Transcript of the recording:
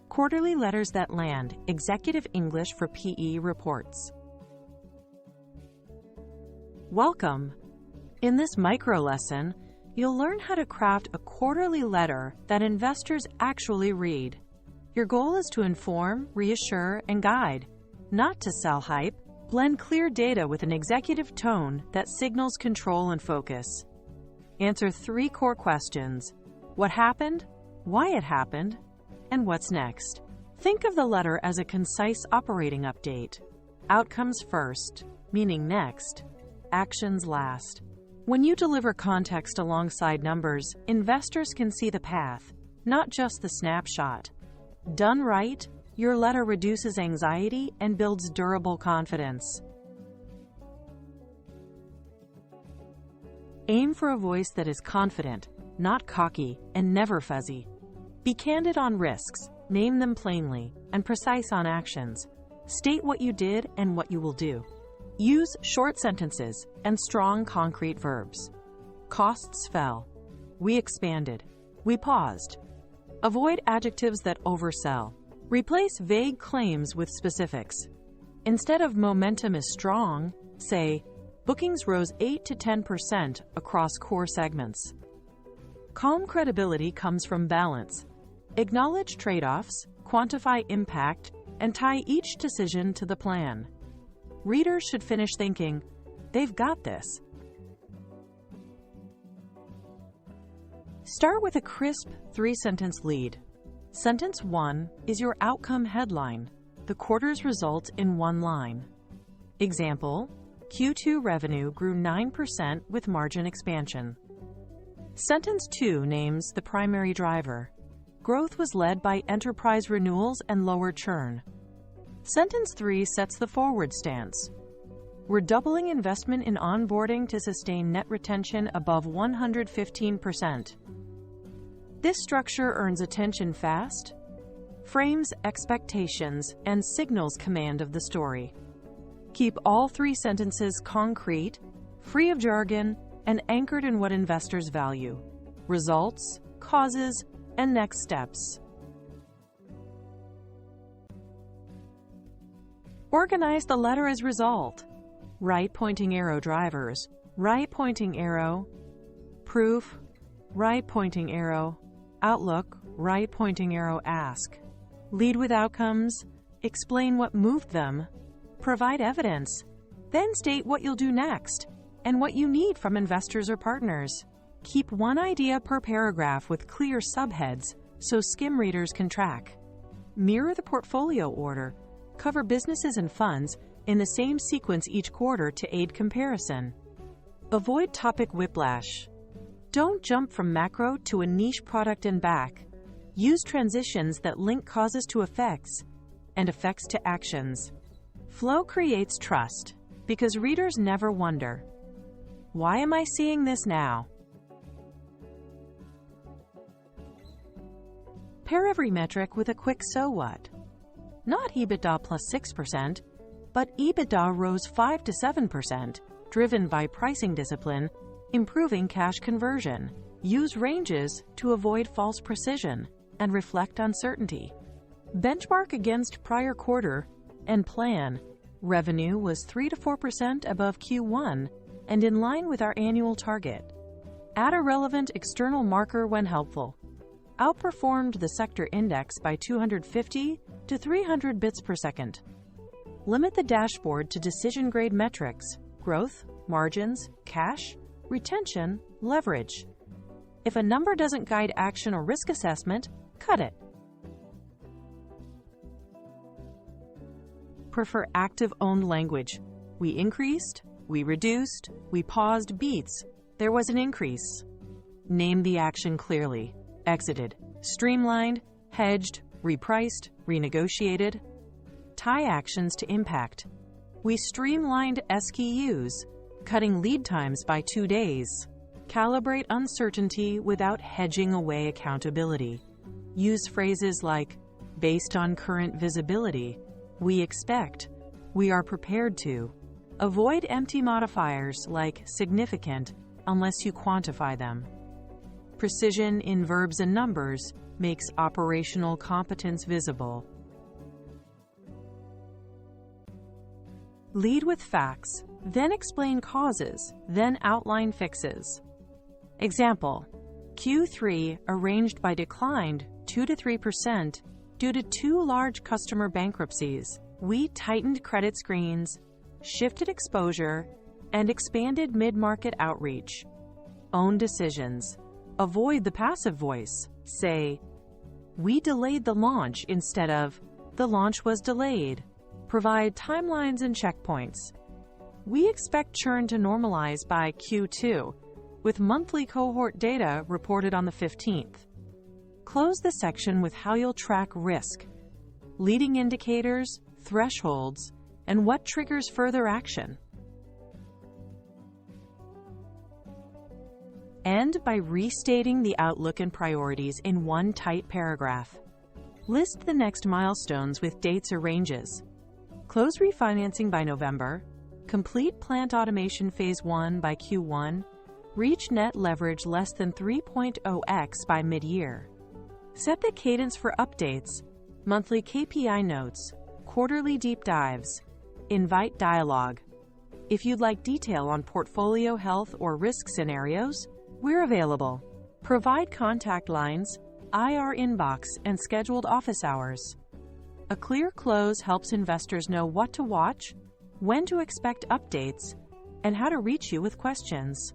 Quarterly letters that land, executive English for PE reports. Welcome! In this micro lesson, you'll learn how to craft a quarterly letter that investors actually read. Your goal is to inform, reassure, and guide, not to sell hype. Blend clear data with an executive tone that signals control and focus. Answer 3 core questions: what happened, why it happened, and what's next. Think of the letter as a concise operating update. Outcomes first, meaning next. Actions last. When you deliver context alongside numbers, investors can see the path, not just the snapshot. Done right, your letter reduces anxiety and builds durable confidence. Aim for a voice that is confident, not cocky, and never fuzzy. Be candid on risks, name them plainly, and precise on actions. State what you did and what you will do. Use short sentences and strong, concrete verbs. Costs fell. We expanded. We paused. Avoid adjectives that oversell. Replace vague claims with specifics. Instead of "momentum is strong," say, "Bookings rose 8 to 10% across core segments." Calm credibility comes from balance. Acknowledge trade-offs, quantify impact, and tie each decision to the plan. Readers should finish thinking, "They've got this." Start with a crisp 3-sentence lead. Sentence 1 is your outcome headline, the quarter's result in one line. Example: Q2 revenue grew 9% with margin expansion. Sentence 2 names the primary driver. Growth was led by enterprise renewals and lower churn. Sentence 3 sets the forward stance. We're doubling investment in onboarding to sustain net retention above 115%. This structure earns attention fast, frames expectations, and signals command of the story. Keep all 3 sentences concrete, free of jargon, and anchored in what investors value: results, causes, and next steps. Organize the letter as result. Right pointing arrow drivers, right pointing arrow. Proof, right pointing arrow. Outlook, right pointing arrow ask. Lead with outcomes, explain what moved them. Provide evidence, then state what you'll do next and what you need from investors or partners. Keep one idea per paragraph with clear subheads so skim readers can track. Mirror the portfolio order. Cover businesses and funds in the same sequence each quarter to aid comparison. Avoid topic whiplash. Don't jump from macro to a niche product and back. Use transitions that link causes to effects and effects to actions. Flow creates trust because readers never wonder, "Why am I seeing this now?" Pair every metric with a quick "so what?" Not EBITDA plus 6%, but EBITDA rose 5 to 7%, driven by pricing discipline, improving cash conversion. Use ranges to avoid false precision and reflect uncertainty. Benchmark against prior quarter and plan. Revenue was 3 to 4% above Q1 and in line with our annual target. Add a relevant external marker when helpful. Outperformed the sector index by 250 to 300 bits per second. Limit the dashboard to decision-grade metrics: growth, margins, cash, retention, leverage. If a number doesn't guide action or risk assessment, cut it. Prefer active-owned language. We increased, we reduced, we paused beats. There was an increase. Name the action clearly. Exited, streamlined, hedged, repriced, renegotiated. Tie actions to impact. We streamlined SKUs, cutting lead times by 2 days. Calibrate uncertainty without hedging away accountability. Use phrases like, "based on current visibility," "we expect," "we are prepared to." Avoid empty modifiers like "significant" unless you quantify them. Precision in verbs and numbers makes operational competence visible. Lead with facts, then explain causes, then outline fixes. Example: Q3 arranged by declined 2 to 3% due to 2 large customer bankruptcies. We tightened credit screens, shifted exposure, and expanded mid-market outreach. Own decisions. Avoid the passive voice. Say, "We delayed the launch," instead of, "The launch was delayed." Provide timelines and checkpoints. We expect churn to normalize by Q2, with monthly cohort data reported on the 15th. Close the section with how you'll track risk, leading indicators, thresholds, and what triggers further action. End by restating the outlook and priorities in one tight paragraph. List the next milestones with dates or ranges. Close refinancing by November, complete plant automation phase 1 by Q1, reach net leverage less than 3.0x by mid-year. Set the cadence for updates, monthly KPI notes, quarterly deep dives. Invite dialogue. If you'd like detail on portfolio health or risk scenarios, we're available. Provide contact lines, IR inbox, and scheduled office hours. A clear close helps investors know what to watch, when to expect updates, and how to reach you with questions.